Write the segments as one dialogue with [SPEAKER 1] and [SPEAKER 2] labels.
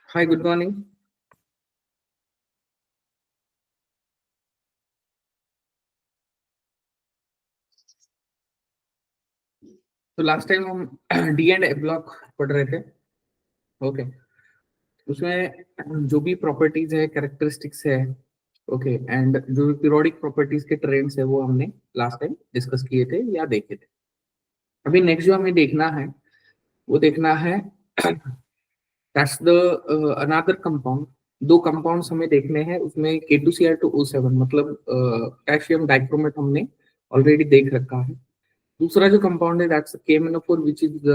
[SPEAKER 1] Hi, good morning. तो last time हम D and A block पढ़ रहे थे। ओके, उसमें जो भी प्रॉपर्टीज है, कैरेक्टरिस्टिक्स है, ओके, एंड जो पीरियोडिक प्रॉपर्टीज के ट्रेंड्स है वो हमने लास्ट टाइम डिस्कस किए थे या देखे थे। अभी नेक्स्ट जो हमें देखना है वो देखना है दैट्स द अनदर कंपाउंड। दो कंपाउंड्स हमें देखने हैं, उसमें K2Cr2O7 मतलब पोटेशियम डाइक्रोमेट हमने ऑलरेडी देख रखा है। दूसरा जो कंपाउंड है that's KMnO4 which is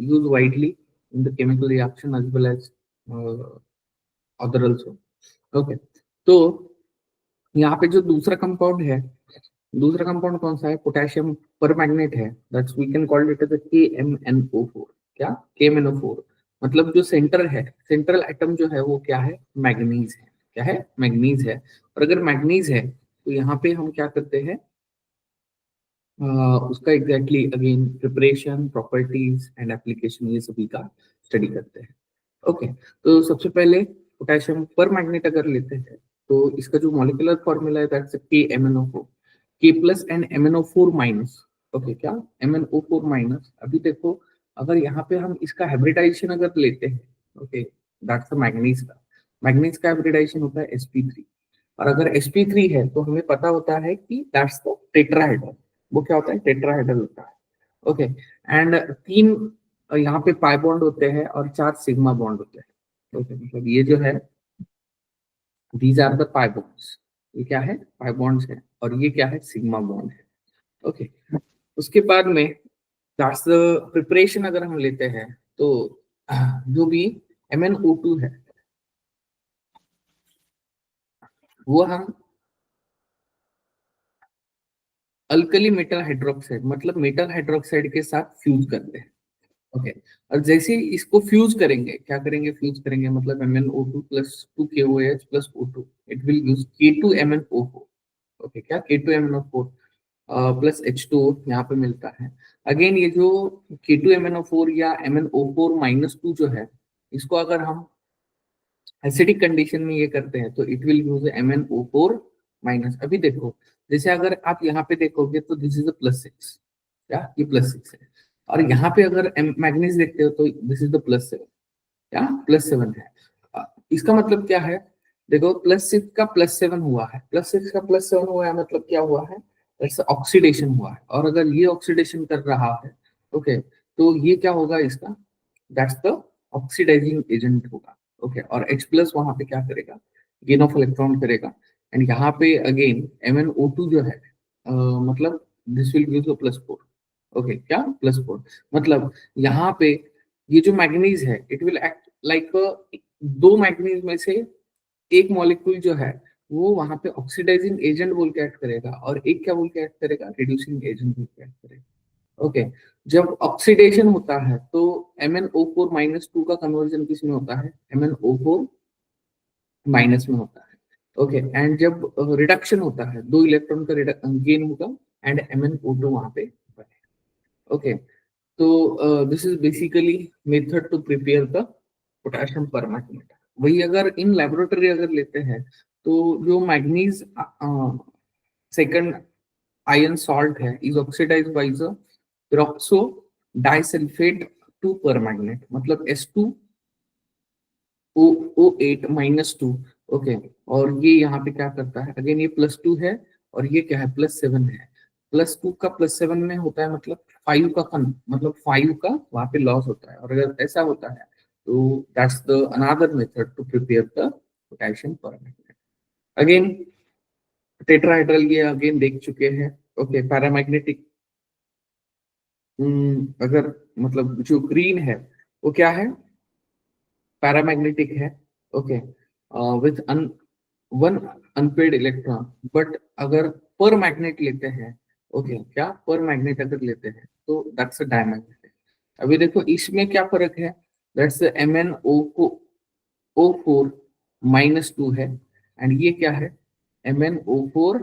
[SPEAKER 1] used widely in the chemical reaction as well as other also. Okay, तो यहाँ पे जो दूसरा कंपाउंड कौन सा है? पोटेशियम परमैंगनेट है, that's we can call it as KMnO4। क्या? KMnO4 मतलब जो सेंट्रल एटम जो है वो क्या है? मैग्नीज है। क्या है? मैग्नीज है। और अगर मैग्नीज है तो यहाँ पे हम क्या करते हैं? उसका exactly again preparation, properties and application ये सभी का स्टडी करते हैं। ओके, तो सबसे पहले पोटेशियम पर मैग्नेट अगर लेते हैं तो इसका जो मॉलिक्यूलर फॉर्मूला है that's KMnO4, K plus and MnO4 minus. Okay, क्या? MnO4 minus. अभी देखो, अगर यहाँ पे हम इसका हाइब्रिडाइजेशन अगर लेते हैं, ओके, दैट्स द मैग्नीज का हाइब्रिडाइजेशन होता है sp3। और अगर sp3 है तो हमें पता होता है कि दैट्स द टेट्राहेड्रल। वो क्या होता है? टेट्राहेड्रल होता है। ओके, एंड तीन यहाँ पे पाई बॉन्ड होते हैं और चार सिग्मा बॉन्ड होते हैं। ओके, मतलब ये जो है these are the pi bonds. ये क्या है? पाई बॉन्ड्स है। और ये क्या है? सिग्मा बॉन्ड है। ओके, उसके बाद में दैट्स द प्रिपरेशन अगर हम लेते हैं तो जो भी MnO2 है वो हम अल्कली मेटल हाइड्रोक्साइड मतलब मेटल हाइड्रोक्साइड के साथ फ्यूज करते हैं। ओके, और जैसे ही इसको फ्यूज करेंगे, क्या करेंगे? फ्यूज करेंगे मतलब MnO2 plus 2KOH plus O2, it will use K2MnO4। Okay, क्या? K2MnO4 प्लस H2O यहाँ पे मिलता है। अगेन ये जो K2MnO4 या MnO4 माइनस 2 जो है, इसको अगर हम एसिडिक कंडीशन में ये करते हैं तो it will use MnO4 minus. अभी देखो, जैसे अगर आप यहाँ पे देखोगे तो दिस इज +6। क्या? ये +6 है। और यहाँ पे अगर मैग्नीज देखते हो तो दिस इज द +7। क्या? +7 है। इसका मतलब क्या है? देखो, +6 का +7 हुआ है, +6 का +7 हुआ है मतलब क्या हुआ है? दैट्स ऑक्सीडेशन हुआ है। और अगर ये ऑक्सीडेशन कर रहा है, ओके, तो ये क्या होगा इसका? दैट्स द ऑक्सीडाइजिंग एजेंट होगा। ओके, और H+ वहां पे क्या करेगा? गेन ऑफ इलेक्ट्रॉन करेगा। एंड यहाँ पे अगेन MnO2 जो है मतलब दिस विल गिव +4। ओके, क्या? +4 मतलब यहाँ पे ये जो मैग्नीज है इट विल एक्ट लाइक दो मैग्नीज में से एक मॉलिक्यूल जो है वो वहां पे ऑक्सीडाइजिंग एजेंट बोल के एक्ट करेगा और एक क्या बोल के एक्ट करेगा? रिड्यूसिंग एजेंट बोल के एक्ट करेगा। ओके, जब ऑक्सीडेशन होता है तो MnO4 माइनस 2 का कन्वर्जन किस में होता है? MnO4 माइनस में होता है। ओके, एंड जब रिडक्शन होता है, दो इलेक्ट्रॉन का गेन होगा एंड MnO2 वहां पे बनेगा। ओके, तो this is basically method to prepare the potassium permanganate. वही अगर इन लेबोरेटरी अगर लेते हैं तो जो मैग्नीज सेकंड आयन सॉल्ट है is oxidised by the peroxo disulphate to permanganate मतलब S2O8-2। ओके, और ये यहाँ पे क्या करता है? अगेन ये +2 है और ये क्या है? +7 है। +2 का +7 में होता है मतलब 5 का मतलब 5 का वहां पे लॉस होता है। और अगर ऐसा होता है तो that's the another method to prepare the potassium permanganate. Again tetrahedral ये अगेन देख चुके हैं। ओके, पैरामैग्नेटिक अगर मतलब जो ग्रीन है वो क्या है? पैरामैग्नेटिक है। Okay, with one unpaired electron. But अगर पर मैग्नेट लेते हैं, ओके, क्या? पर मैग्नेट अगर लेते हैं तो दैट्स अ डायमैग्नेटिक। अभी देखो इसमें क्या फर्क है? दैट्स MnO को O4-2 है एंड ये क्या है? MnO4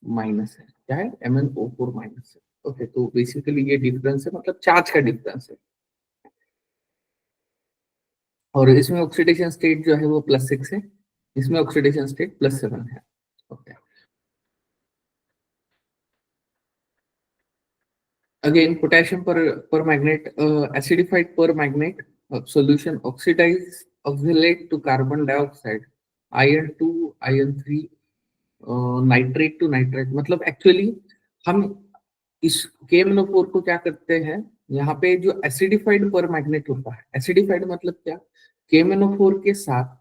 [SPEAKER 1] माइनस है। क्या है? MnO4 माइनस है। ओके, तो बेसिकली ये डिफरेंस है मतलब चार्ज का डिफरेंस है। और इसमें ऑक्सीडेशन स्टेट जो है वो +6 है, इसमें ऑक्सीडेशन स्टेट +7 है। Okay, again potassium permanganate, acidified permanganate solution oxidise oxalate to carbon dioxide, Iron2 Iron3, nitrate to nitrate. मतलब एक्चुअली हम इस KMnO4 को क्या करते हैं, यहाँ पे जो एसिडिफाइड पर मैग्नेट होता है, एसिडिफाइड मतलब क्या, KMnO4 के साथ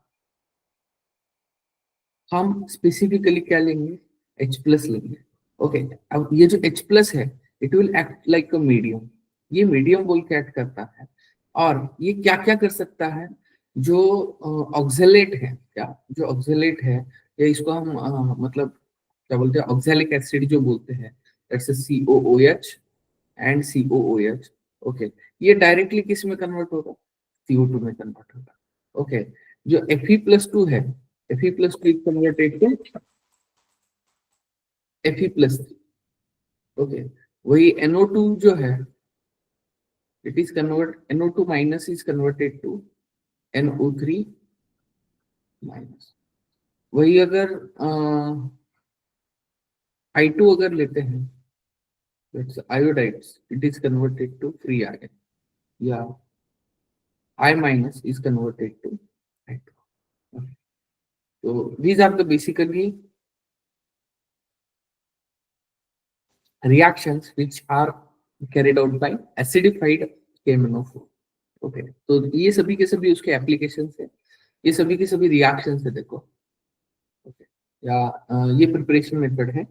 [SPEAKER 1] हम स्पेसिफिकली क्या लेंगे, H+ लेंगे। ओके, अब ये जो H+ है, it will act like a medium, ये मीडियम बोल के एक्ट करता है। और ये क्या क्या कर सकता है, जो ऑक्जेलेट है, क्या जो ऑक्जेलेट है, या इसको हम मतलब क्या बोलते हैं, ऑक्जेलिक एसिड जो बोलते हैं, that's COOH and COOH। Okay, ये डायरेक्टली किस में कन्वर्ट होगा, CO2 में कन्वर्ट होगा। ओके, जो Fe+2 है, Fe+2 is converted to Fe+3। Okay, वही NO2 जो है, it is convert, NO2 minus is converted to NO3 minus. वही अगर I2 अगर लेते हैं, that's iodides, it is converted to free ion, या I- is converted to I2। So these are the basically reactions which are carried out by acidified KMnO4। Okay, तो ये सभी के सभी उसके एप्लीकेशन है, ये सभी के सभी रिएक्शन है, देखो। ओके, या ये प्रिपरेशन मेथड है।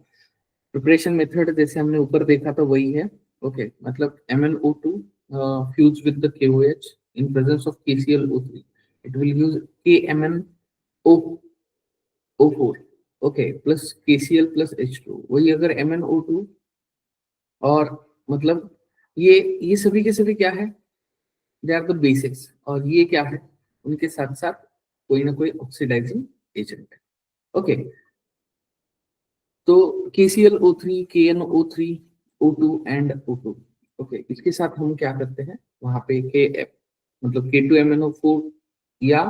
[SPEAKER 1] प्रिपरेशन मेथड जैसे हमने ऊपर देखा था वही है। ओके, मतलब MnO2 fuse with the KOH in presence of KClO3, it will use KMnO4, okay, plus KCl plus H2। वही अगर MnO2 और मतलब ये सभी के सभी क्या है, दे आर द बेसिक्स, और ये क्या है, उनके साथ साथ कोई ना कोई ऑक्सीडाइजिंग एजेंट है। ओके, तो KClO3, KNO3, O2 and O2। Okay, इसके साथ हम क्या करते हैं, वहां पे KF मतलब K2MnO4 या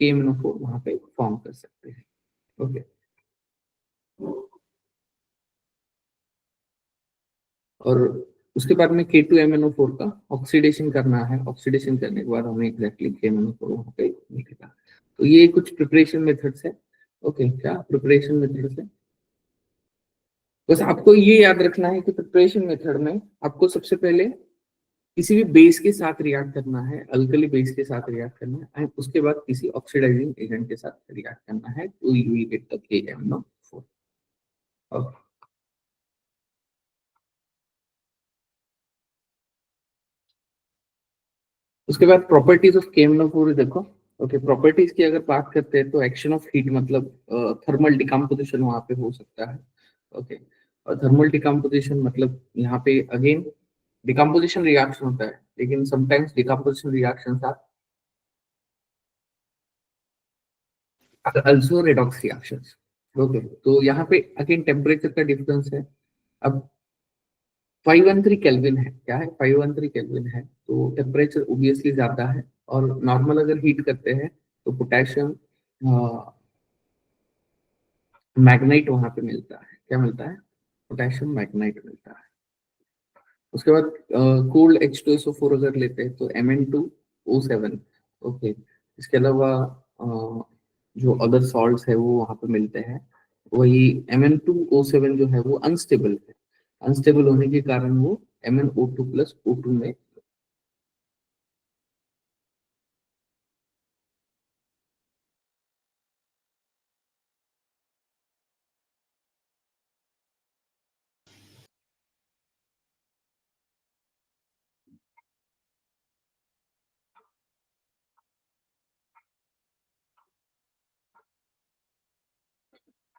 [SPEAKER 1] KMnO4 वहां पे फॉर्म कर सकते हैं। ओके, और उसके बाद में K2MnO4 का ऑक्सीडेशन करना है, ऑक्सीडेशन करने के बाद हमें एग्जैक्टली KMnO4 वहां पे मिलेगा। तो ये कुछ प्रिपरेशन मेथड्स है। ओके, क्या प्रिपरेशन मेथड्स है, बस आपको ये याद रखना है कि प्रिपरेशन मेथड में आपको सबसे पहले किसी भी बेस के साथ रिएक्ट करना है, अल्कली बेस के साथ रिएक्ट करना है, एंड उसके बाद किसी ऑक्सीडाइजिंग एजेंट के साथ रिएक्ट करना है, तो you will get the KMnO4। उसके बाद प्रॉपर्टीज ऑफ KMnO4 देखो। ओके, प्रॉपर्टीज की अगर बात करते हैं तो एक्शन ऑफ हीट मतलब थर्मल डिकम्पोजिशन वहां पे हो सकता है। ओके, और थर्मल डिकम्पोजिशन मतलब यहाँ पे अगेन डिकम्पोजिशन रिएक्शन होता है, लेकिन sometimes decomposition reactions are also redox reactions. Okay, तो यहाँ पे अगेन टेम्परेचर का डिफरेंस है। अब 513 केल्विन है, क्या है, 513 केल्विन है, तो टेम्परेचर ओबियसली ज्यादा है। और नॉर्मल अगर हीट करते हैं तो पोटेशियम मैग्नाइट वहां पे मिलता है, क्या मिलता है, पोटेशियम मैग्नाइट मिलता है। उसके बाद कोल्ड H2SO4 अगर लेते हैं तो Mn2O7। ओके, इसके अलावा जो अदर सॉल्ट्स है वो वहां पे मिलते हैं। वही Mn2O7 जो है वो अनस्टेबल है, अनस्टेबल होने के कारण वो MnO2 प्लस O2 में।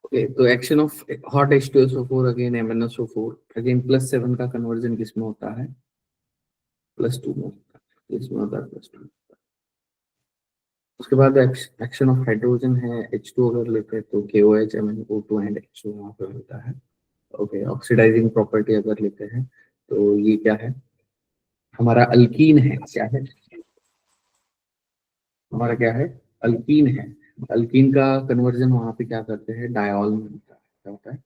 [SPEAKER 1] ओके, तो action of hot H2SO4 again MnSO4 again +7 का कन्वर्जन किसमें होता है, +2 में होता है, इसमें होता है +2। उसके बाद एक्शन ऑफ हाइड्रोजन है, H2 अगर लेते हैं तो KOH MnO2 एंड H2 वहां पे होता है। ओके, ऑक्सीडाइजिंग प्रॉपर्टी अगर लेते हैं तो ये क्या है, हमारा अल्कीन है, क्या है, हमारा क्या है, अल्कीन है। अल्कीन का कन्वर्जन वहां पे क्या करते हैं, डायॉल में होता है। क्या होता है,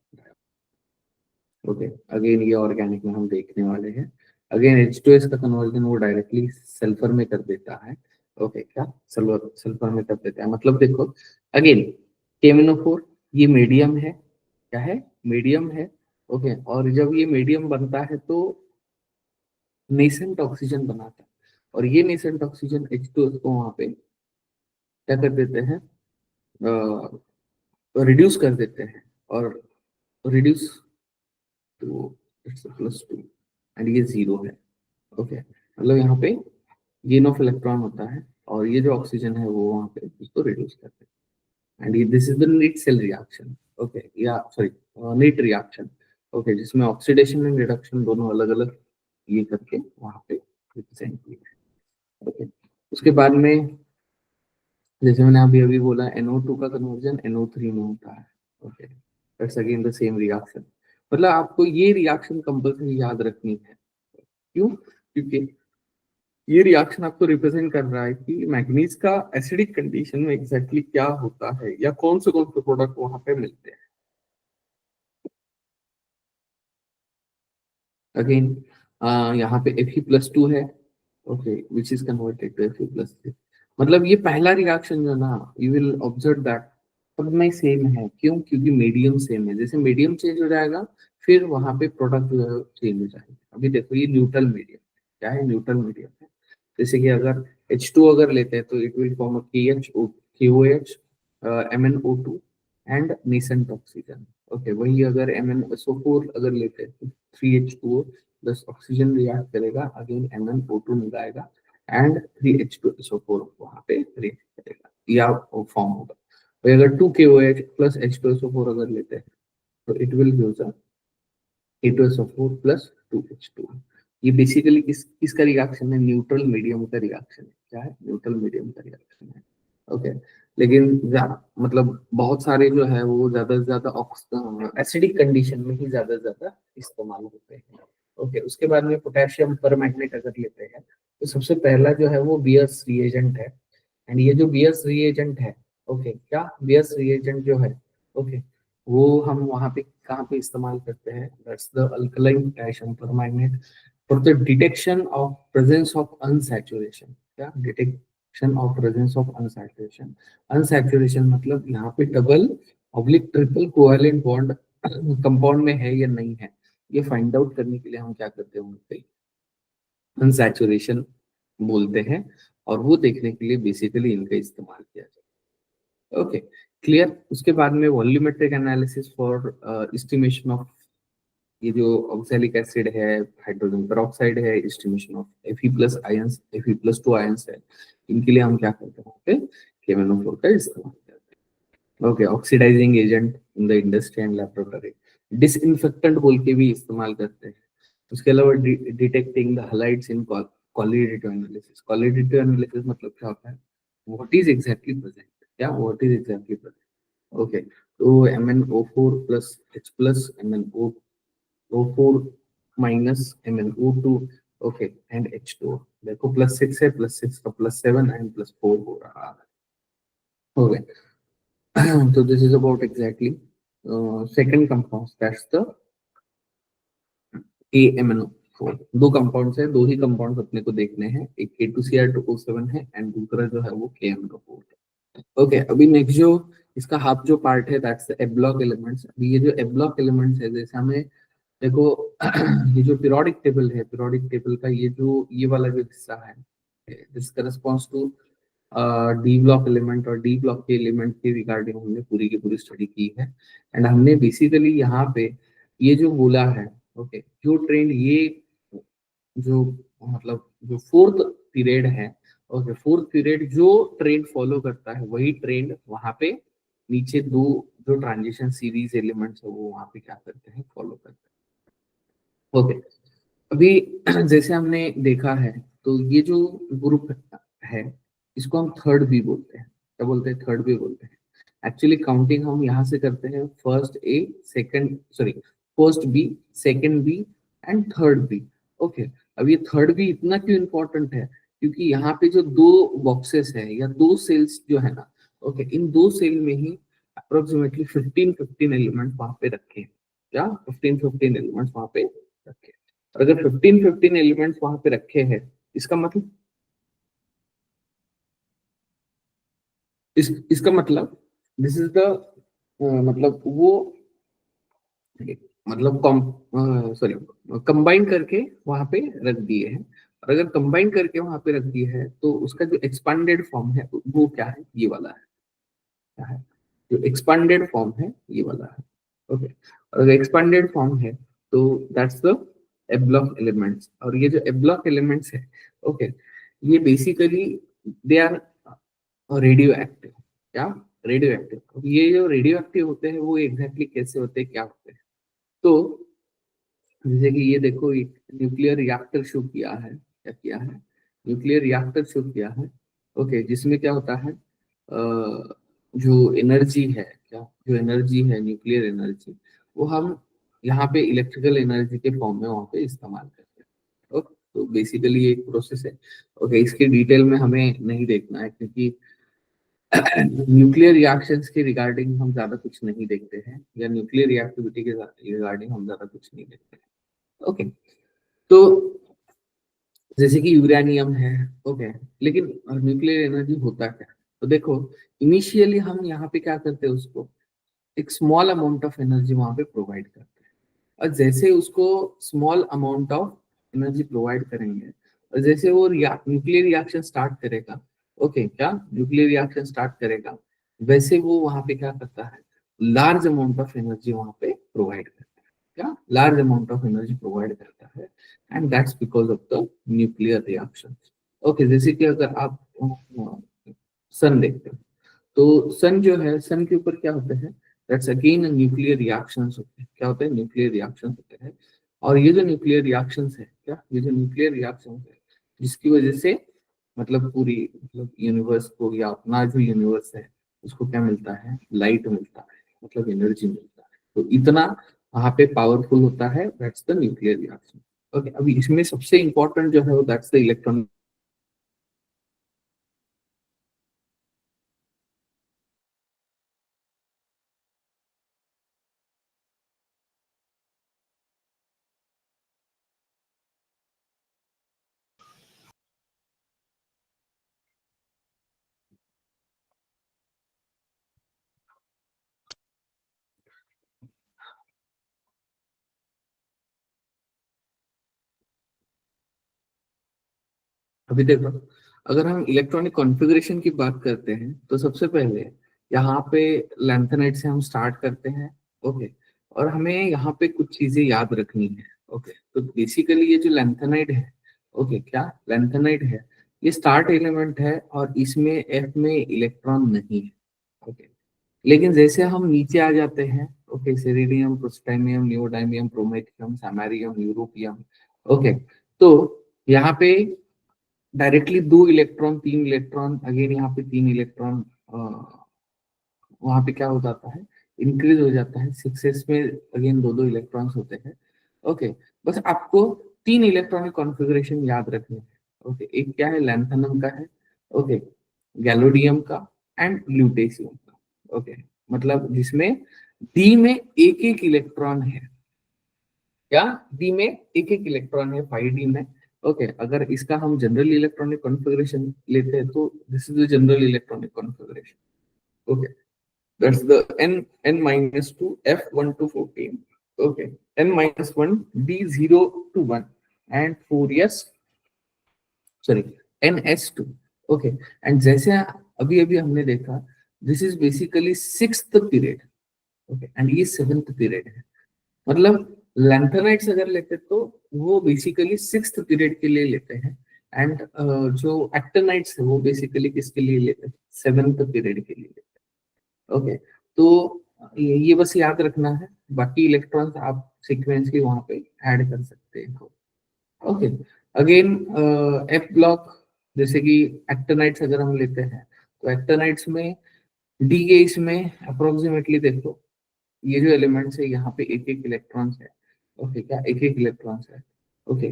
[SPEAKER 1] ओके। अगेन ये ऑर्गेनिक में हम देखने वाले हैं। अगेन H2S का कन्वर्जन वो डायरेक्टली सल्फर में कर देता है। ओके, क्या सल्फर सल्फर में कर देता है, मतलब देखो अगेन KMnO4 ये मीडियम है, क्या है, मीडियम है। ओके, और जब ये मीडियम बनता है तो नेसेंट ऑक्सीजन बनाता है, और ये नेसेंट ऑक्सीजन H2S को वहां पे क्या कर देते हैं, रिड्यूस कर देते हैं, और रिड्यूस टू +2, एंड ये 0 है। ओके, मतलब यहाँ पे गेन ऑफ इलेक्ट्रॉन होता है, और ये जो ऑक्सीजन है वो वहाँ पे उसको रिड्यूस करते हैं, एंड ये this is the neat cell reaction. Okay, या सॉरी, नीट रिएक्शन। ओके, जिसमें ऑक्सीडेशन एंड रिडक्शन दोनों अलग अलग ये करके वहाँ पे रिप्रेजेंट किए हैं। ओके, उसके बाद में जैसे मैंने अभी अभी बोला NO2 का कन्वर्जन NO3 में होता है। Okay, that's again the same reaction. मतलब आपको ये रिएक्शन कंपल्सरी याद रखनी है। क्यों? क्योंकि ये रिएक्शन आपको रिप्रेजेंट कर रहा है कि मैग्नीज का एसिडिक कंडीशन में एग्जैक्टली क्या होता है, या कौन से प्रोडक्ट वहां पे मिलते हैं। अगेन यहाँ पे Fe+2 है। Okay, which is converted to Fe+3। मतलब ये पहला रिएक्शन जो ना, यू विल ऑब्जर्व दैट सब में सेम है। क्यों? क्योंकि मीडियम सेम है। जैसे मीडियम चेंज हो जाएगा, फिर वहां पे प्रोडक्ट जो है चेंज हो जाएगा। अभी देखो ये न्यूट्रल मीडियम, क्या है, न्यूट्रल मीडियम है। जैसे कि अगर H2 अगर लेते हैं तो it will form KOH, MnO2 and nascent oxygen. Okay, वही अगर MnSO4 अगर लेते हैं तो 3H2O प्लस ऑक्सीजन रिएक्ट करेगा, अगेन MnO2 मिलाएगा, एंड 3H2SO4 वहां पे रिएक्ट करेगा या फॉर्म होगा। वही अगर 2KOH प्लस H2SO4 अगर लेते हैं तो it will give H2SO4 plus 2H2। ये बेसिकली किसका रिएक्शन है, न्यूट्रल मीडियम का रिएक्शन है। क्या है, न्यूट्रल मीडियम का रिएक्शन है। ओके, लेकिन मतलब बहुत सारे जो है वो ज्यादा से ज्यादा एसिडिक कंडीशन में ही ज्यादा से ज्यादा इस्तेमाल होते हैं। ओके, उसके बाद में पोटेशियम परमैंगनेट अगर लेते हैं तो सबसे पहला जो है वो बियर्स रिएजेंट है। एंड ये जो बियर्स रिएजेंट है, ओके, क्या बियर्स रिएजेंट जो है, ओके, वो हम वहाँ पे कहाँ पे इस्तेमाल करते हैं, that's the alkaline potassium permanganate for the detection of presence of unsaturation. क्या, detection of presence of unsaturation. Unsaturation मतलब यहाँ पे double oblique triple covalent bond compound में है या नहीं है, ये फाइंड आउट करने के लिए हम क्या करते हैं, उनपे अनसैचुरेशन बोलते हैं, और वो देखने के लिए बेसिकली इनका इस्तेमाल किया जाता है। Okay, clear. उसके बाद में volumetric analysis for estimation of ये जो ऑक्सैलिक एसिड है, हाइड्रोजन पेरोक्साइड है, estimation of Fe+ ions, Fe+2 ions है, इनके लिए हम क्या करते हैं, KMnO4 का इस्तेमाल करते हैं। Okay, oxidising agent in the industry and laboratory, disinfectant बोल के भी इस्तेमाल करते हैं। उसके अलावा detecting the halides in qualitative analysis. Qualitative analysis मतलब क्या होता है, व्हाट इज एग्जैक्टली प्रेजेंट, क्या, what is exactly present. Okay, तो MnO4 plus H+, MnO4 minus MnO2, okay, and H2। देखो +6 है, +6 का +7 एंड +4 हो रहा है। हो गए। तो this is about exactly second compound, that's the KMnO4। दो कंपाउंड्स है, दो ही कंपाउंड्स अपने को देखने हैं, एक K2Cr2O7 है एंड दूसरा जो है वो KMnO4 है। ओके, अभी नेक्स्ट जो इसका हाफ जो पार्ट है, that's the F block elements. अभी ये जो एब ब्लॉक एलिमेंट्स है, जैसे हमें देखो ये जो पीरियोडिक टेबल है, पीरियोडिक टेबल का ये वाला जो हिस्सा है, this corresponds to D block element, और डी ब्लॉक के एलिमेंट के रिगार्डिंग हमने पूरी की पूरी स्टडी की है। एंड हमने बेसिकली यहाँ पे ये जो बोला है, ओके, जो ट्रेंड ये जो मतलब जो फोर्थ पीरियड है, ओके, फोर्थ पीरियड जो ट्रेंड फॉलो करता है वही ट्रेंड वहां पे नीचे दो जो ट्रांजिशन सीरीज एलिमेंट्स है वो वहां पे क्या करते हैं, फॉलो करते हैं। ओके, अभी जैसे हमने देखा है, तो ये जो ग्रुप है इसको हम थर्ड बी बोलते हैं। क्या बोलते हैं, थर्ड बी बोलते हैं। एक्चुअली काउंटिंग हम यहाँ से करते हैं, first A, second, sorry, first B, second B and third B. Okay, अब ये थर्ड बी इतना क्यों इंपॉर्टेंट है, क्योंकि यहाँ पे जो दो बॉक्सेस है या दो सेल्स जो है ना, ओके, इन दो सेल में ही अप्रोक्सीमेटली 15-15 एलिमेंट वहां पे रखे हैं। क्या 15-15 एलिमेंट्स वहां पे रखे हैं? और अगर 15-15 एलिमेंट्स वहां पे रखे हैं, इसका मतलब इसका मतलब दिस इज द मतलब वो मतलब कॉम सॉरी कंबाइन करके वहां पे रख दिए हैं। और अगर कंबाइन करके वहां पे रख दिए है तो उसका जो एक्सपांडेड फॉर्म है वो क्या है, ये वाला है। क्या है जो एक्सपांडेड फॉर्म है, ये वाला है। ओके, और अगर एक्सपांडेड फॉर्म है तो that's the F block elements. और ये जो एब ब्लॉक एलिमेंट्स है, ओके, ये basically they are radioactive. क्या रेडियो एक्टिव, ये जो रेडियो एक्टिव होते हैं वो एग्जैक्टली कैसे होते हैं, क्या होते हैं? तो जैसे कि ये देखो, एक न्यूक्लियर रिएक्टर शो किया है, क्या किया है, न्यूक्लियर रिएक्टर शो किया है। ओके, जिसमें क्या होता है, जो एनर्जी है, क्या जो एनर्जी है न्यूक्लियर एनर्जी, वो हम यहाँ पे इलेक्ट्रिकल एनर्जी के फॉर्म में वहाँ पे इस्तेमाल करते हैं। ओके, तो बेसिकली ये एक प्रोसेस है। ओके, इसके डिटेल में हमें नहीं देखना है क्योंकि न्यूक्लियर रिएक्शंस के रिगार्डिंग हम ज्यादा कुछ नहीं देखते हैं, या न्यूक्लियर रिएक्टिविटी के रिगार्डिंग हम ज्यादा कुछ नहीं देखते हैं। ओके, तो जैसे कि यूरेनियम है, ओके, लेकिन न्यूक्लियर एनर्जी होता क्या है? तो देखो, इनिशियली हम यहाँ पे क्या करते हैं, उसको एक स्मॉल अमाउंट ऑफ एनर्जी वहां पे प्रोवाइड करते हैं। और जैसे उसको small amount of energy provide करेंगे, और जैसे वो न्यूक्लियर रिएक्शन स्टार्ट करेगा, ओके, क्या न्यूक्लियर रिएक्शन स्टार्ट करेगा, वैसे वो वहां पे क्या करता है, लार्ज अमाउंट ऑफ एनर्जी वहां पे प्रोवाइड करता है। क्या large amount of energy provide करता है, and that's because of the nuclear reaction. Okay, जैसे कि अगर आप सन देखते हो, तो सन जो है, सन के ऊपर क्या होता है, दैट्स अगेन न्यूक्लियर रिएक्शंस होते हैं। क्या होते हैं, न्यूक्लियर रिएक्शंस होते हैं। और ये जो न्यूक्लियर रिएक्शंस है, क्या ये जो न्यूक्लियर रिएक्शंस है, जिसकी वजह से मतलब पूरी मतलब यूनिवर्स को, या अपना जो यूनिवर्स है उसको क्या मिलता है, लाइट मिलता है, मतलब एनर्जी मिलता है। तो इतना वहां पे पावरफुल होता है, that's the nuclear reaction. Okay, अभी इसमें सबसे इंपॉर्टेंट जो है वो दैट्स द इलेक्ट्रॉन। अभी देखो, अगर हम इलेक्ट्रॉनिक कॉन्फ़िगरेशन की बात करते हैं तो सबसे पहले यहाँ पे लैंथेनाइट से हम स्टार्ट करते हैं। ओके, और हमें यहाँ पे कुछ चीजें याद रखनी है। ओके, तो बेसिकली ये जो लैंथेनाइट है, ओके, क्या लैंथेनाइट है, ये स्टार्ट एलिमेंट है और इसमें एफ में इलेक्ट्रॉन नहीं है। ओके, लेकिन जैसे हम नीचे आ जाते हैं, okay, cerium, plutonium, neodymium, promethium, samarium, europium, okay, तो यहाँ पे डायरेक्टली दो इलेक्ट्रॉन, तीन इलेक्ट्रॉन, अगेन यहाँ पे तीन इलेक्ट्रॉन वहां पे क्या हो जाता है, इंक्रीज हो जाता है। सिक्सेस में अगेन दो दो इलेक्ट्रॉन्स होते हैं। ओके, बस आपको तीन इलेक्ट्रॉनिक कॉन्फ़िगरेशन याद रखने हैं। ओके, एक क्या है, लैंथेनम का है, ओके, गैलोडियम का, एंड ल्यूटेशियम का। ओके, मतलब जिसमें डी में एक एक इलेक्ट्रॉन है। क्या डी में एक एक इलेक्ट्रॉन है, 5D में। ओके, अगर इसका हम जनरल इलेक्ट्रॉनिक कॉन्फ़िगरेशन लेते हैं तो this is the general electronic configuration. Okay, that's the n minus 2 f1 to 14. Okay, n minus 1 d0 to 1 and 4s, sorry, ns2. Okay, and जैसे अभी अभी हमने देखा, this is basically sixth period. Okay, and ये seventh period है। मतलब लैंथेनाइट्स अगर लेते तो वो बेसिकली सिक्स्थ पीरियड के लिए लेते हैं, एंड जो एक्टिनाइट्स है वो बेसिकली किसके लिए लेते हैं, सेवेंथ पीरियड के लिए लेते हैं। ओके, तो ये बस याद रखना है, बाकी इलेक्ट्रॉन्स आप सीक्वेंसली वहां पे ऐड कर सकते हैं। ओके, अगेन एफ ब्लॉक, जैसे कि एक्टिनाइट्स अगर हम लेते हैं तो एक्टिनाइट्स में डी के इसमें अप्रोक्सीमेटली देखो, ये जो एलिमेंट्स है यहाँ पे एक एक इलेक्ट्रॉन्स है। ओके, क्या एक एक इलेक्ट्रॉन्स है। ओके,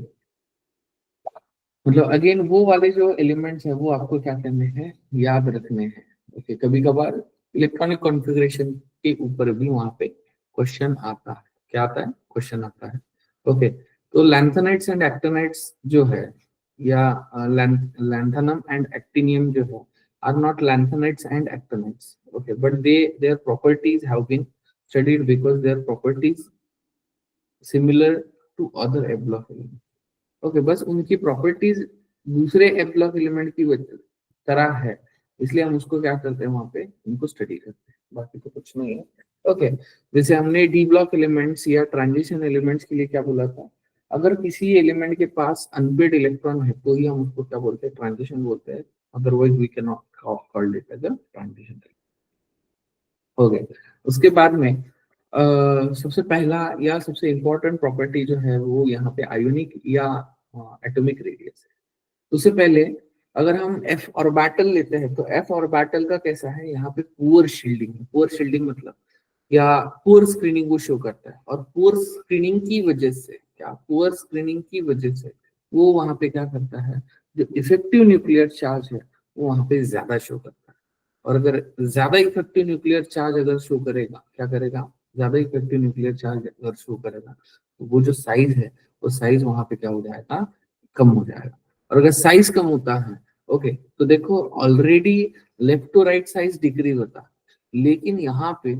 [SPEAKER 1] मतलब अगेन वो वाले जो एलिमेंट्स है वो आपको क्या करने हैं, याद रखने हैं। ओके, कभी कभार इलेक्ट्रॉनिक कॉन्फ़िगरेशन के ऊपर भी वहां पे क्वेश्चन आता है। क्या आता है? क्वेश्चन आता है। ओके, तो लैंथेनाइट्स एंड एक्टिनाइट्स जो है, या लैंथेनम एंड एक्टिनियम जो है, are not lanthanides and actinides. Okay, but they their properties have been studied because their properties similar to other A block elements. Okay, बस उनकी प्रॉपर्टीज दूसरे एप ब्लॉक एलिमेंट की तरह है, इसलिए हम उसको क्या करते हैं, वहां पे उनको स्टडी करते हैं, बाकी तो कुछ नहीं है। ओके, जैसे हमने डी ब्लॉक एलिमेंट्स या ट्रांजिशन एलिमेंट्स के लिए क्या बोला था, अगर किसी एलिमेंट के पास अनपेड इलेक्ट्रॉन है तो ही हम उसको क्या बोलते हैं, ट्रांजिशन बोलते हैं। Otherwise we can not call it as a transition. हो गए। उसके बाद में सबसे पहला या सबसे इंपॉर्टेंट प्रॉपर्टी जो है वो यहाँ पे आयोनिक या एटॉमिक रेडियस है। उससे पहले अगर हम एफ ऑर्बिटल लेते हैं तो एफ ऑर्बिटल का कैसा है, यहाँ पे पुअर शील्डिंग है। पुअर शील्डिंग मतलब या पुअर स्क्रीनिंग वो शो करता है, और पुअर स्क्रीनिंग की वजह से क्या, पुअर स्क्रीनिंग की वजह से वो वहां पे क्या करता है, जो इफेक्टिव न्यूक्लियर चार्ज है वो वहां पे ज्यादा शो करता है। और अगर ज्यादा इफेक्टिव न्यूक्लियर चार्ज अगर शो करेगा, क्या करेगा, ज्यादा इफेक्टिव न्यूक्लियर चार्ज अगर शो करेगा तो वो जो साइज है, वो साइज वहां पे क्या हो जाएगा, कम हो जाएगा। और अगर साइज कम होता है, ओके, तो देखो already left to right size decrease होता है, लेकिन यहाँ पे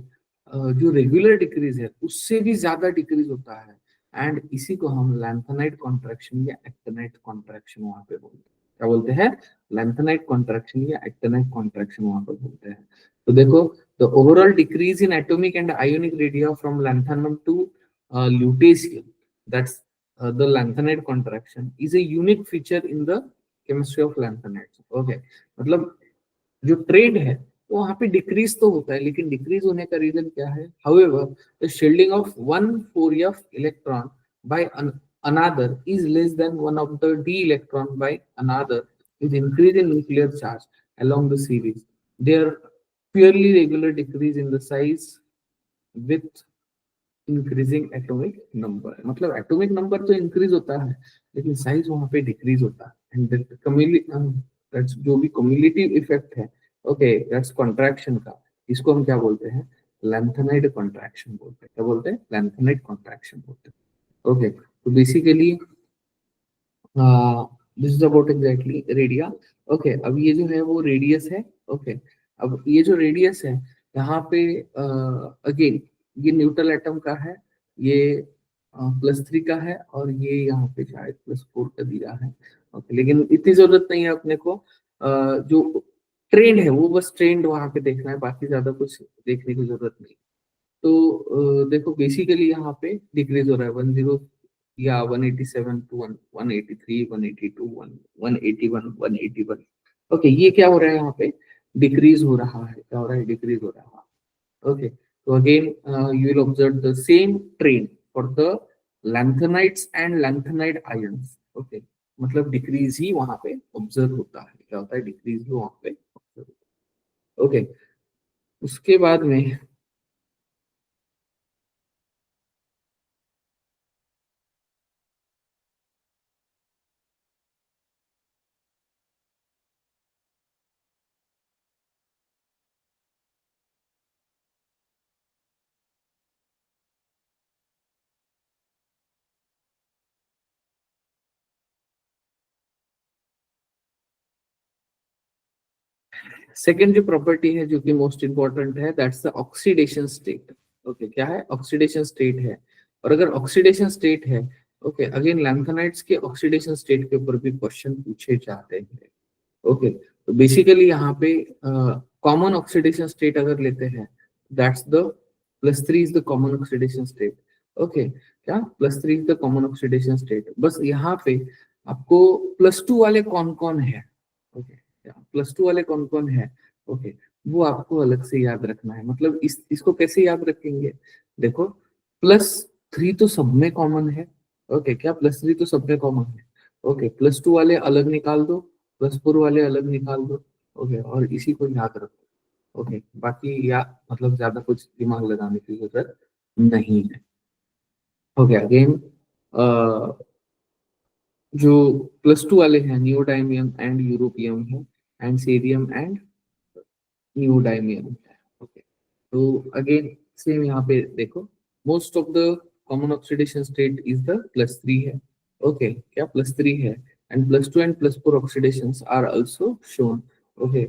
[SPEAKER 1] जो रेगुलर डिक्रीज है उससे भी ज्यादा डिक्रीज होता है। एंड इसी को हम लैंथेनाइट कॉन्ट्रैक्शन या एक्टिनाइट कॉन्ट्रैक्शन वहां पे बोलते हैं। क्या बोलते हैं? लैंथेनाइट कॉन्ट्रैक्शन या एक्टिनाइट कॉन्ट्रैक्शन वहां पर बोलते हैं। तो देखो, the overall decrease in atomic and ionic radii from lanthanum to lutetium, that's the lanthanide contraction, is a unique feature in the chemistry of lanthanides. Okay, मतलब जो ट्रेड है वो वहां पे डिक्रीज तो होता है, लेकिन डिक्रीज होने का रीजन क्या है, however the shielding of one 4f electron by another is less than one of the d electron by another with increase in nuclear charge along the series. There purely regular decrease in the size with increasing atomic number. मतलब atomic number तो increase होता है, लेकिन size वहां पे decrease होता है। And that's जो भी कम्युलेटिव इफेक्ट है, ओके, दैट्स कॉन्ट्रैक्शन का, इसको हम क्या बोलते हैं, लैंथेनाइड कॉन्ट्रैक्शन बोलते हैं। क्या बोलते हैं? लैंथेनाइड कॉन्ट्रैक्शन बोलते हैं। ओके, तो basically this is about exactly radii. Okay, अब ये जो है वो रेडियस है। ओके, अब ये जो रेडियस है यहाँ पे अगेन ये न्यूट्रल एटम का है, ये +3 का है, और ये यहाँ पे शायद +4 का दिया है। ओके, लेकिन इतनी जरूरत नहीं है अपने को। जो ट्रेंड है वो बस ट्रेंड वहां पे देखना है, बाकी ज्यादा कुछ देखने की जरूरत नहीं। तो देखो बेसिकली यहाँ पे डिक्रीज हो रहा है 10 या 187 टू 183 182 181 181। ओके, ये क्या हो रहा है यहाँ पे, डिक्रीज हो रहा है। क्या हो रहा है? डिक्रीज हो रहा है। ओके, तो again you will observe the same trend for the lanthanides and lanthanide ions. Okay, मतलब डिक्रीज ही वहां पे ऑब्जर्व होता है। क्या होता है? डिक्रीज ही वहां पे ऑब्जर्व होता है। ओके, उसके बाद में सेकेंड जो प्रॉपर्टी है जो कि मोस्ट इंपॉर्टेंट है, that's the oxidation state. Okay, क्या है? ऑक्सीडेशन स्टेट है। और अगर ऑक्सीडेशन स्टेट है, ओके, अगेन लैंथेनाइड्स के ऑक्सीडेशन स्टेट के ऊपर भी क्वेश्चन पूछे जाते हैं। ओके, तो बेसिकली यहाँ पे कॉमन ऑक्सीडेशन स्टेट अगर लेते हैं, that's the +3 is the common oxidation state. Okay, क्या +3 is the common oxidation state. बस यहाँ पे आपको +2 वाले कौन कौन है, ओके, +2 वाले कौन कौन है, ओके, वो आपको अलग से याद रखना है। मतलब इसको कैसे याद रखेंगे, देखो, +3 तो सब में कॉमन है। ओके, क्या +3 तो सब में कॉमन है। ओके, +2 वाले अलग निकाल दो, +4 वाले अलग निकाल दो। ओके, और इसी को याद रखो। ओके, बाकी या मतलब ज्यादा कुछ दिमाग लगाने की जरूरत नहीं है। ओके, अगेन जो +2 वाले हैं नियोडाइमियम एंड यूरोपियम है, एंड सीरियम एंड नियोडाइमियम है। ओके, तो अगेन सेम यहाँ पे देखो, most of the common oxidation state is the +3 है। ओके, क्या +3 है, and +2 and +4 oxidations are also shown. Okay,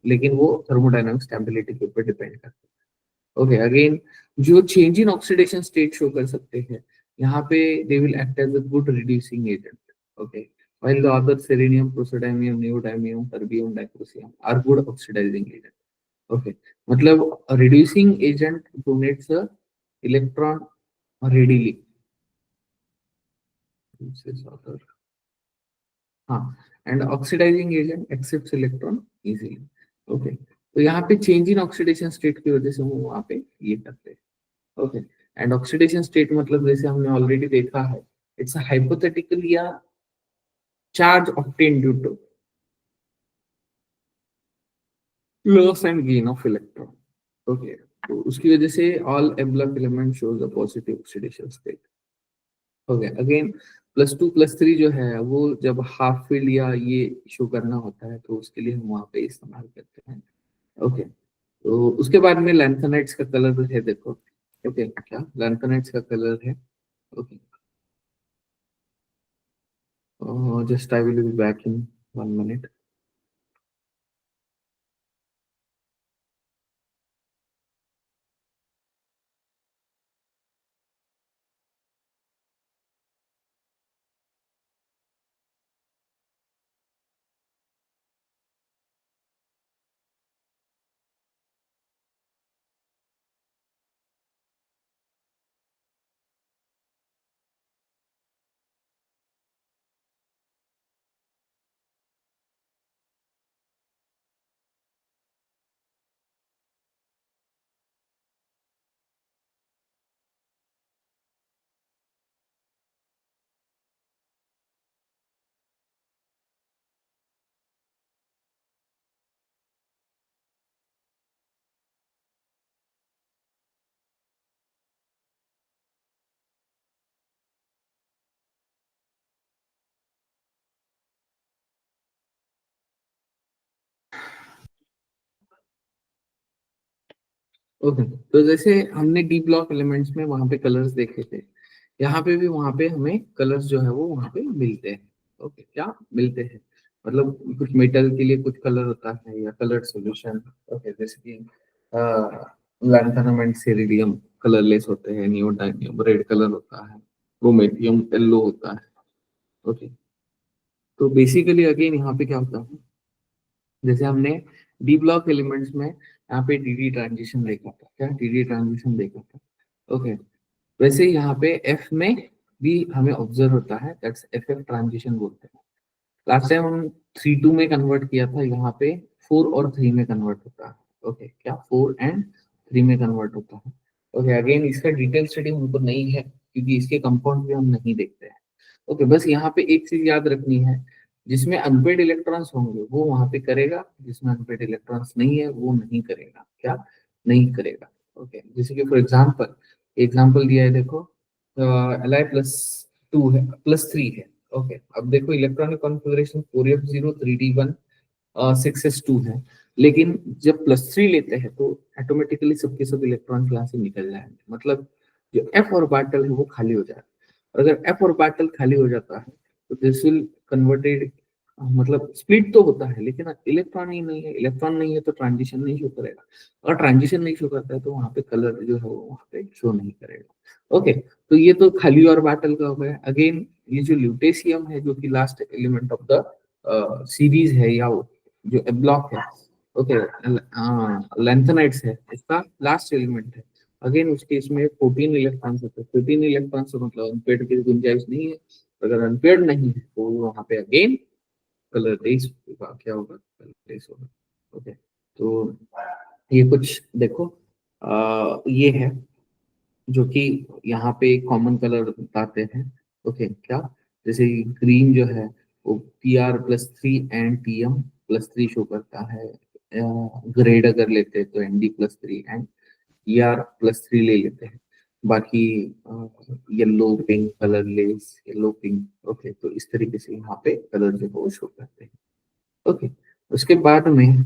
[SPEAKER 1] लेकिन वो थर्मोडायनामिक स्टेबिलिटी के ऊपर डिपेंड करता है। ओके, अगेन जो change in oxidation state show कर सकते हैं यहाँ पे, they will act as a good reducing agent. Okay, while the other selenium, praseodymium, neodymium, terbium, dicrosium are good oxidizing agent. Okay, मतलब reducing agent donates the electron readily. This is other. हाँ, and oxidizing agent accepts electron easily. Okay, तो यहाँ पे change in oxidation state की वजह से वो वहाँ पे ये करते हैं। ओके, एंड ऑक्सीडेशन स्टेट मतलब जैसे हमने ऑलरेडी देखा है, इट्स अ हाइपोथेटिकल या charge obtain due to loss and gain of electron. Okay, तो उसकी वजह से ऑल एब्ला filament shows a positive oxidation state. Okay, again +2 +3 जो है वो जब हाफ फील्ड या ये शो करना होता है तो उसके लिए हम वहाँ पे इस्तेमाल करते हैं। ओके, तो उसके बाद में लैंथेनाइट्स का कलर है, देखो। ओके, क्या लैंथेनाइट्स का कलर है? Okay, just I will be back in 1 minute. Okay, तो जैसे हमने डी ब्लॉक एलिमेंट्स में वहां पे कलर्स देखे थे, यहाँ पे भी वहां पे हमें कलर्स जो है वो वहां पे मिलते हैं। ओके, क्या मिलते हैं, मतलब कुछ मेटल के लिए कुछ कलर होता है या कलर्ड सॉल्यूशन। ओके, जैसे कि लैंथेनम एंड सिरिडियम कलरलेस होते हैं, नियोडाइमियम रेड कलर होता है, क्रोमेटियम येलो होता है। ओके, तो बेसिकली अगेन यहाँ पे क्या होता है, जैसे हमने डी ब्लॉक एलिमेंट्स में यहाँ पे डीडी ट्रांजिशन देखा था, क्या डीडी ट्रांजिशन देखा था। ओके, वैसे यहाँ पे एफ में भी हमें ऑब्जर्व होता है, दैट्स एफ एफ ट्रांजिशन बोलते हैं। लास्ट टाइम हम 3 2 में कन्वर्ट किया था, यहाँ पे 4 और 3 में कन्वर्ट होता है। ओके, क्या 4 एंड 3 में कन्वर्ट होता है। ओके, अगेन इसका डिटेल स्टडी हमको नहीं है क्योंकि इसके कंपाउंड भी हम नहीं देखते हैं। ओके, बस यहाँ पे एक चीज याद रखनी है, जिसमें अनपेड इलेक्ट्रॉन्स होंगे वो वहां पे करेगा, जिसमें अनपेड इलेक्ट्रॉन्स नहीं है वो नहीं करेगा, क्या नहीं करेगा। ओके, जैसे कि फॉर एग्जाम्पल एग्जाम्पल दिया है, देखो Li+2 है, +3 है। ओके, अब देखो electronic configuration 4f0 3d1 6s2 है, लेकिन जब +3 लेते हैं तो ऑटोमेटिकली सबके सब इलेक्ट्रॉन यहाँ से निकल जाएंगे, मतलब जो एफ ऑर्बिटल है वो खाली हो जाएगा। और अगर एफ ऑर्बिटल खाली हो जाता है तो दिस विल कन्वर्टेड, मतलब स्प्लिट तो होता है लेकिन इलेक्ट्रॉन ही नहीं है, इलेक्ट्रॉन नहीं है तो ट्रांजिशन नहीं शो करेगा, और ट्रांजिशन नहीं शो करता है तो वहां पे कलर जो है वो वहां पे शो नहीं करेगा। ओके, तो ये तो खाली और बाटल का हो गया। अगेन ये जो ल्यूटेशियम है जो कि last element of the series है, या वो जो ब्लॉक है, ओके, लैंथेनाइट्स है, इसका लास्ट एलिमेंट है। अगेन उसके इसमें 14 इलेक्ट्रॉन्स होते हैं, 14 इलेक्ट्रॉन्स मतलब अनपेड की गुंजाइश नहीं है। अगर अनपेड नहीं है तो वहां पे अगेन कलर रेस होगा, क्या होगा, कलर रेस होगा। ओके, तो ये कुछ देखो, ये है जो कि यहाँ पे कॉमन कलर बताते हैं। ओके, क्या जैसे ग्रीन जो है वो Pr+3 एंड Tm+3 शो करता है। ग्रेड अगर लेते हैं तो Nd+3 एंड Er+3 ले लेते हैं। बाकी yellow pink colourless, yellow pink, okay. तो इस तरीके से यहाँ पे कलर जो है वो शो करते हैं, ओके। उसके बाद में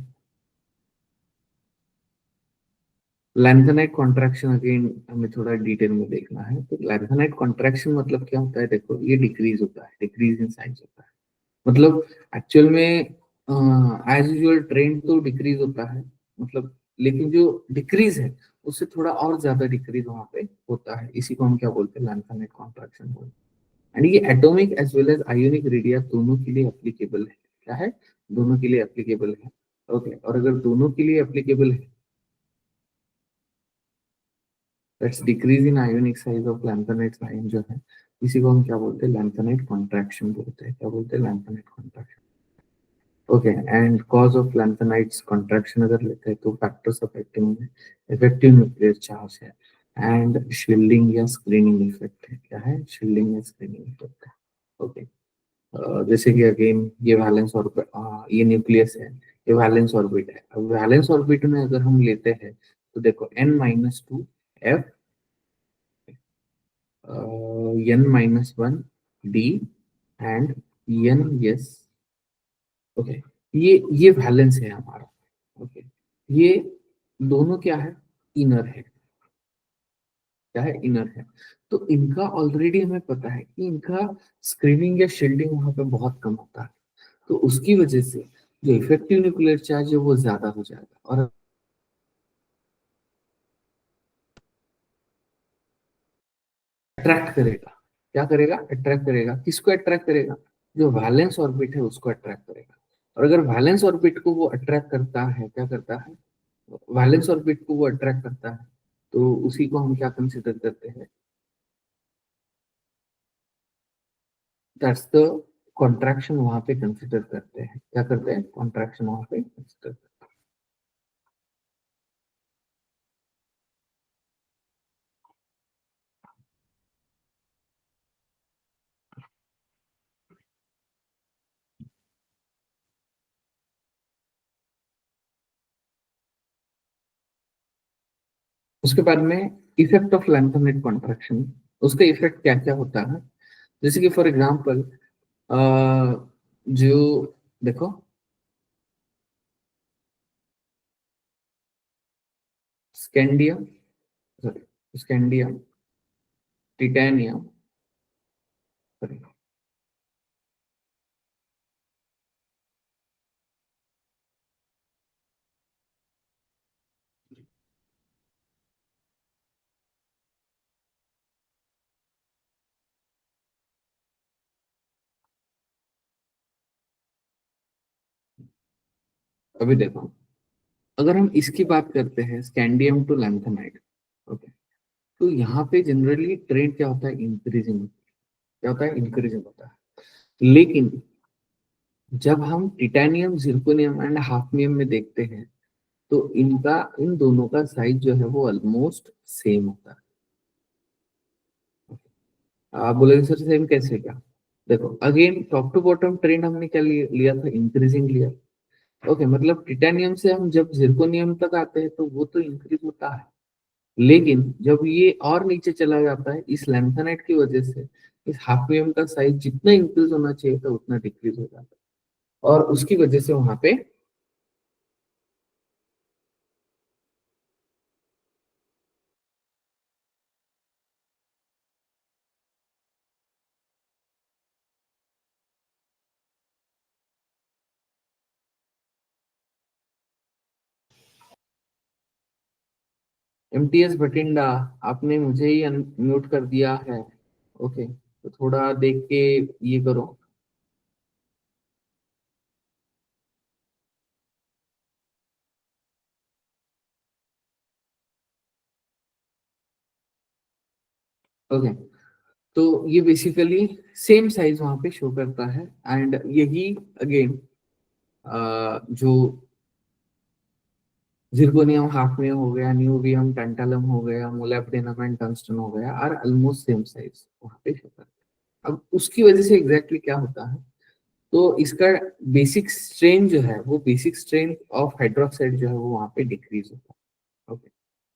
[SPEAKER 1] लैंथेनाइट कॉन्ट्रैक्शन अगेन हमें थोड़ा डिटेल में देखना है। तो लैंथेनाइट कॉन्ट्रैक्शन मतलब क्या होता है, देखो ये डिक्रीज होता है, डिक्रीज इन साइज होता है। मतलब एक्चुअल में एज यूजुअल ट्रेंड तो डिक्रीज होता है, मतलब लेकिन जो डिक्रीज है उससे थोड़ा और ज्यादा डिक्रीज वहां पे होता है। इसी को हम क्या बोलते हैं, लैंथेनाइट कॉन्ट्रैक्शन बोलते हैं। एंड ये atomic as well as ionic radii दोनों के लिए एप्लीकेबल है। क्या है, दोनों के लिए एप्लीकेबल है, ओके। और अगर दोनों के लिए एप्लीकेबल है, that's decrease in ionic size of lanthanide sign जो है, इसी को हम क्या बोलते हैं, लैंथेनाइट कॉन्ट्रैक्शन बोलते हैं। क्या बोलते हैं, lanthanide contraction, okay. And cause of lanthanides contraction अगर लेते हैं तो factors affecting effective nuclear charge है, एंड शिल्डिंग या स्क्रीनिंग इफेक्ट है। क्या है, शिल्डिंग या स्क्रीनिंग इफेक्ट है, ओके। जैसे कि अगेन ये वैलेंस ऑर्बिट, ये न्यूक्लियस है, ये वैलेंस ऑर्बिट है। अब वैलेंस ऑर्बिट में अगर हम लेते हैं तो देखो n-2 f, n-1 d and n s, okay. ये वैलेंस है हमारा, ओके। ये दोनों क्या है, इनर है। क्या है, इनर है। तो इनका ऑलरेडी हमें पता है कि इनका स्क्रीनिंग या शील्डिंग वहां पे बहुत कम होता है। तो उसकी वजह से जो इफेक्टिव न्यूक्लियर चार्ज है वो ज्यादा हो जाएगा और अट्रैक्ट करेगा। क्या करेगा, अट्रैक्ट करेगा। किसको अट्रैक्ट करेगा, जो वैलेंस ऑर्बिट है उसको अट्रैक्ट करेगा। और अगर वैलेंस ऑर्बिट को वो अट्रैक्ट करता है, क्या करता है, वैलेंस ऑर्बिट को वो अट्रैक्ट करता है, तो उसी को हम क्या कंसिडर करते हैं, दैट्स द कॉन्ट्रैक्शन वहां पे कंसिडर करते हैं। क्या करते हैं, कॉन्ट्रैक्शन वहां पे कंसिडर। उसके बाद में इफेक्ट ऑफ लैंथेनाइट कॉन्ट्रैक्शन, उसका इफेक्ट क्या क्या होता है। जैसे कि फॉर एग्जांपल जो देखो, स्कैंडियम, स्कैंडियम, टिटेनियम, सॉरी, अभी देखो, अगर हम इसकी बात करते हैं स्कैंडियम टू लैंथेनाइट, ओके। तो यहाँ पे जनरली ट्रेंड क्या होता है, इंक्रीजिंग। क्या होता है, इंक्रीजिंग होता है। लेकिन जब हम टिटेनियम, जिर्कोनियम एंड हाफनियम में देखते हैं तो इनका, इन दोनों का साइज जो है वो ऑलमोस्ट सेम होता है। आप बोलेंगे सर सेम कैसे, क्या, देखो again top to bottom trend हमने क्या लिया था, इंक्रीजिंग लिया, ओके। मतलब टिटेनियम से हम जब जिर्कोनियम तक आते हैं तो वो तो इंक्रीज होता है, लेकिन जब ये और नीचे चला जाता है इस लैंथेनाइट की वजह से, इस हाफनियम का साइज जितना इंक्रीज होना चाहिए था उतना डिक्रीज हो जाता है, और उसकी वजह से वहां पे एमटीएस बठिंडा, आपने मुझे ही म्यूट कर दिया है, ओके। तो थोड़ा देख के ये करो, ओके। तो ये बेसिकली सेम साइज वहां पे शो करता है। एंड यही अगेन जो जिर्कोनियम हाफनियम हो गया, न्यूबियम टैंटालम हो गया, मोलिब्डेनम एंड टंगस्टन हो गया, आर ऑलमोस्ट सेम साइज वहां पे शो करता है। अब उसकी वजह से एग्जैक्टली क्या होता है, तो इसका बेसिक स्ट्रेन जो है वो, बेसिक स्ट्रेन ऑफ हाइड्रोक्साइड जो है वो वहां पे डिक्रीज होता है, ओके।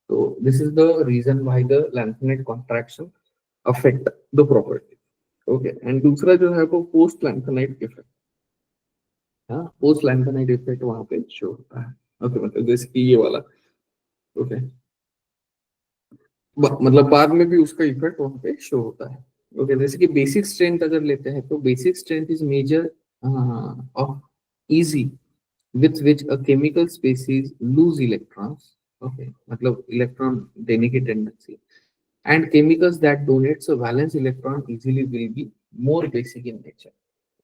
[SPEAKER 1] तो this is the reason why the lanthanide contraction affect the property. Okay, and दूसरा जो है वो पोस्ट लैंथेनाइट इफेक्ट। हाँ, पोस्ट लैंथेनाइट इफेक्ट वहां पे शो होता है। ओके, मतलब जैसे कि ये वाला। ओके, मतलब बाद में भी उसका इफेक्ट वहां पे शो होता है। ओके, जैसे कि बेसिक स्ट्रेंथ अगर लेते हैं तो basic strength is measure of easy with which a chemical species lose electrons, okay, मतलब इलेक्ट्रॉन देने की tendency, and chemicals that donates a valence electron easily will be more basic in nature,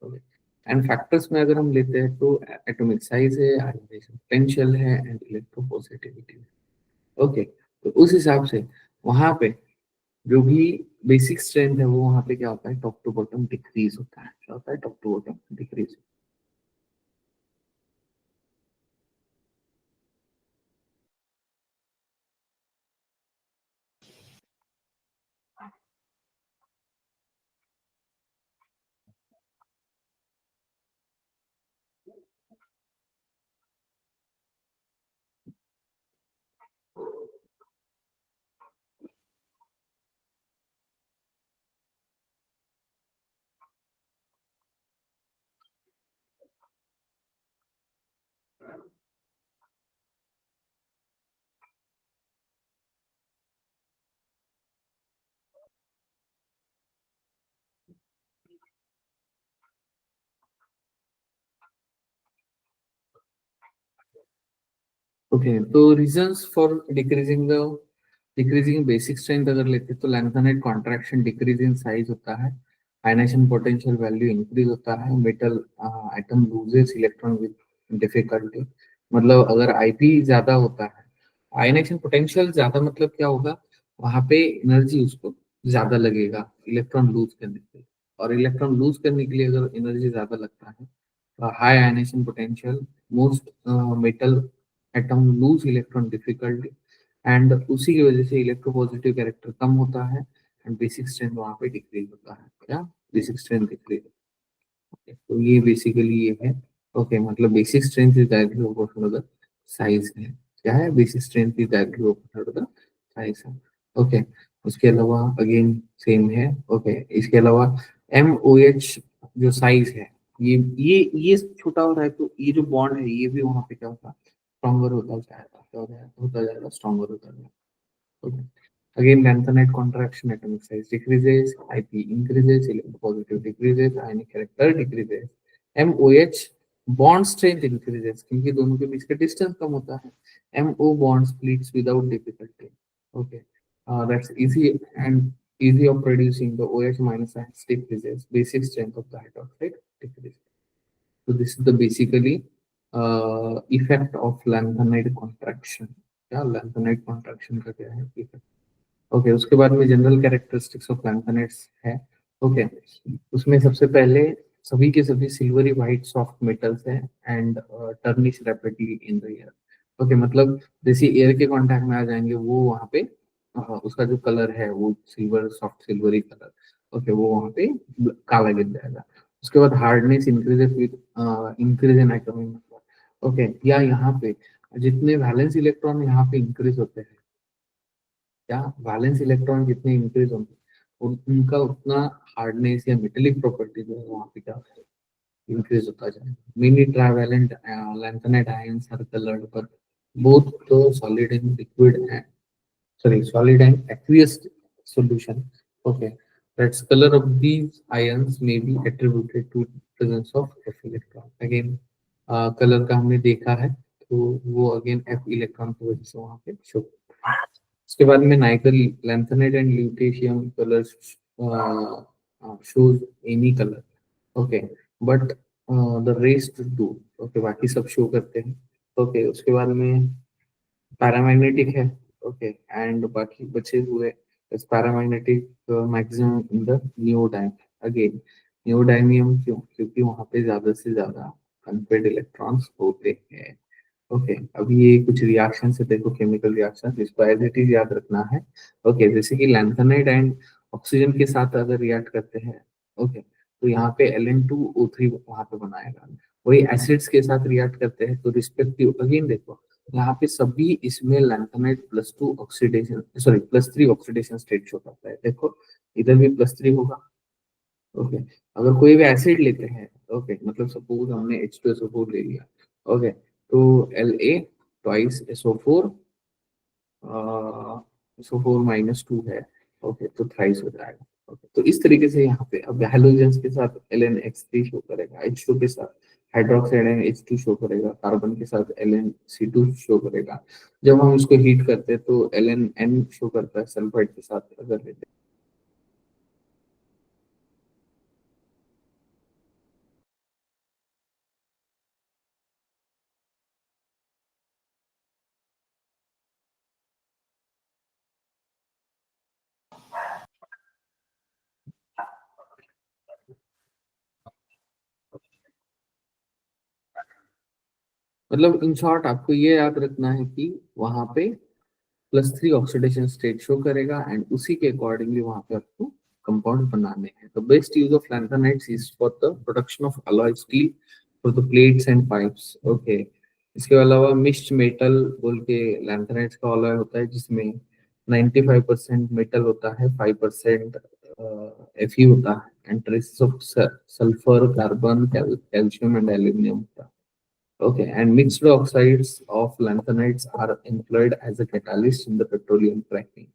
[SPEAKER 1] okay। and factors में अगर हम लेते हैं तो atomic size है, ionization potential है, and electropositivity है। ओके, तो उस हिसाब से वहां पे जो भी बेसिक स्ट्रेंथ है वो वहां पे क्या होता है, टॉप टू बॉटम डिक्रीज होता है। क्या होता है, top to bottom decrease. Okay, तो reasons for decreasing basic strength अगर लेते हैं तो lanthanide contraction decrease in size होता है, आयनाइजेशन पोटेंशियल वैल्यू इंक्रीज होता है, metal atom loses electron with difficulty. मतलब अगर आईपी ज्यादा होता है, आयनाइजेशन पोटेंशियल ज्यादा, मतलब क्या होगा, वहां पे एनर्जी उसको ज्यादा लगेगा इलेक्ट्रॉन लूज करने के लिए। और इलेक्ट्रॉन लूज करने के लिए अगर एनर्जी ज्यादा लगता है, high ionization potential, most metal atom lose electron difficulty, and उसी की वजह से इलेक्ट्रोपॉजिटिव कैरेक्टर कम होता है, एंड बेसिक स्ट्रेंथ वहां पे डिक्रीज होता है। क्या, बेसिक स्ट्रेंथ डिक्रीज। तो ये बेसिकली ये है। ओके, मतलब basic strength is directly proportional to the size है। क्या है, basic strength is directly proportional to the size है। ओके, उसके अलावा अगेन सेम है। ओके, इसके अलावा एम ओ एच जो साइज है, ये छोटा हो रहा है तो ये जो बॉन्ड है ये भी वहां पे क्या होता है, स्ट्रॉन्गर होता जाएगा। क्या होता जाएगा, स्ट्रॉन्गर होता जाएगा। Okay. Again, lanthanide contraction, atomic size decreases, IP increases, electropositive decreases, ionic character decreases, MOH bond strength increases क्योंकि दोनों के बीच का डिस्टेंस कम होता है। MO bond splits without difficulty. Okay, that's easy and easy of producing. The OH minus ions decreases. Basic strength of the hydroxide decreases. So this is the basically effect of lanthanide contraction. क्या lanthanide contraction का क्या है effect? Okay, उसके बाद में general characteristics of लैंथेनाइट्स है। Okay, उसमें सबसे पहले सभी के सभी सिल्वरी वाइट सॉफ्ट मेटल्स हैं and tarnish rapidly in the air. Okay, मतलब जैसे एयर के कांटेक्ट में आ जाएंगे वो वहाँ पे उसका जो कलर है वो silver, soft silvery colour, okay, वो वहाँ पे काला गिर जाएगा। उसके बाद hardness increases with increase in atomic number. Okay, या यहाँ पे जितने वैलेंस इलेक्ट्रॉन यहाँ पे इंक्रीज होते हैं, क्या वैलेंस इलेक्ट्रॉन जितने इंक्रीज होंगे उनका उतना हार्डनेस या मेटेलिक प्रॉपर्टी जो है वहाँ पे क्या इंक्रीज होता जाएगा। Mainly trivalent lanthanide ions are coloured पर बोथ तो solid and liquid and solid and aqueous solution। Okay, that's color of these ions may be attributed to presence of f electron। Again, colour का हमने देखा है तो वो again f electron की वजह से वहाँ पे शो। उसके बाद में neutral lanthanide and lutetium colours shows any color। Okay, but the rest do. Okay, बाकी सब शो करते हैं। ओके, उसके बाद में पैरामैग्नेटिक है। ओके, एंड बाकी बचे हुए इस paramagnetic maximum in the neodymium. Again neodymium क्यों, क्योंकि वहां पे ज्यादा से ज्यादा अनपेड इलेक्ट्रॉन्स होते हैं। ओके, अब ये कुछ रिएक्शन है, देखो केमिकल रिएक्शन, इसको एज इट इज याद रखना है। ओके, जैसे कि लैंथेनाइड एंड ऑक्सीजन के साथ अगर रिएक्ट करते हैं, ओके, तो यहाँ पे Ln2O3 वहां पे बनाएगा। वही एसिड्स के साथ रिएक्ट करते हैं तो रिस्पेक्टिव, अगेन देखो यहाँ पे सभी इसमें lanthanide +2 oxidation, sorry +3 oxidation state show करता है, देखो इधर भी +3 होगा। ओके, अगर कोई भी एसिड लेते हैं, ओके मतलब सपोज हमने H2SO4 ले लिया, ओके तो La ट्वाइस SO4, SO4 - 2 है, ओके तो थ्राइस हो जाएगा। ओके तो इस तरीके से यहाँ पे अब हैलोजेंस के साथ LnH3 शो करेगा, H2 के साथ हाइड्रोक्साइड NH2 शो करेगा, कार्बन के साथ LnC2 शो करेगा। जब हम इसको हीट करते हैं तो LnN शो करता है सल्फाइड के साथ अगर लेते हैं। मतलब इन शॉर्ट आपको ये याद रखना है कि वहां पे +3 ऑक्सीडेशन स्टेट शो करेगा एंड उसी के अकॉर्डिंगली वहां पे आपको कंपाउंड बनाने हैं। तो best use of lanthanides is for the production of alloy steel for the plates and pipes. Okay, इसके अलावा मिक्स्ड मेटल बोल के लैंथेनाइड्स का अलॉय होता है जिसमें 95% मेटल होता है, 5% Fe होता है and traces of sulphur, carbon, calcium and aluminium होता है। Okay, and mixed oxides of lanthanides are employed as a catalyst in the petroleum cracking.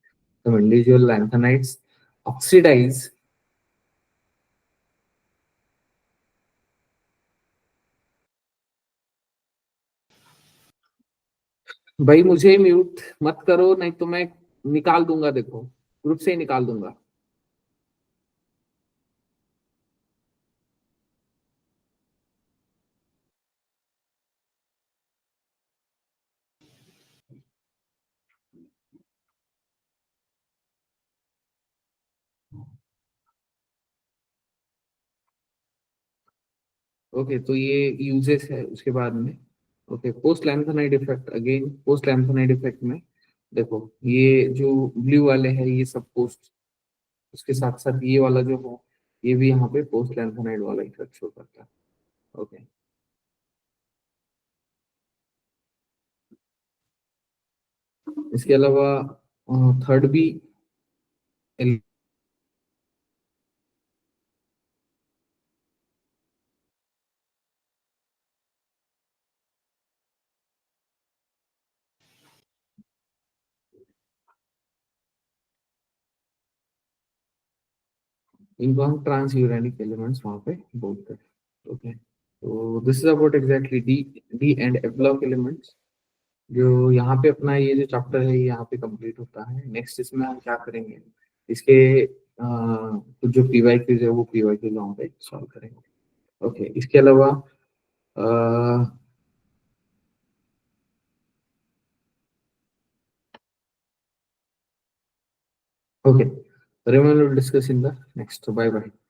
[SPEAKER 1] So individual lanthanides oxidize। भाई मुझे म्यूट मत करो नहीं तो मैं निकाल दूंगा, देखो ग्रुप से ही निकाल दूंगा। ओके तो ये यूजेस है उसके बाद में। Okay, post lanthanide effect, again post lanthanide effect में देखो ये जो ब्लू वाले हैं ये सब पोस्ट, उसके साथ साथ ये वाला जो है ये भी यहाँ पे पोस्ट लैंथेनाइड वाला इफेक्ट शो करता है। ओके, इसके अलावा थर्ड भी इनको हम ट्रांस यूरेनिक एलिमेंट्स वहां पे बोलते हैं। ओके, तो this is about exactly D D and F block elements. जो यहाँ पे अपना ये जो चैप्टर है ये यहाँ पे कंप्लीट होता है। नेक्स्ट इसमें हम क्या करेंगे, इसके कुछ जो पीवाई क्यूज है वो पीवाई क्यूज वहाँ पे सॉल्व करेंगे। ओके, इसके अलावा okay, Raymond will discuss in the next. Bye bye.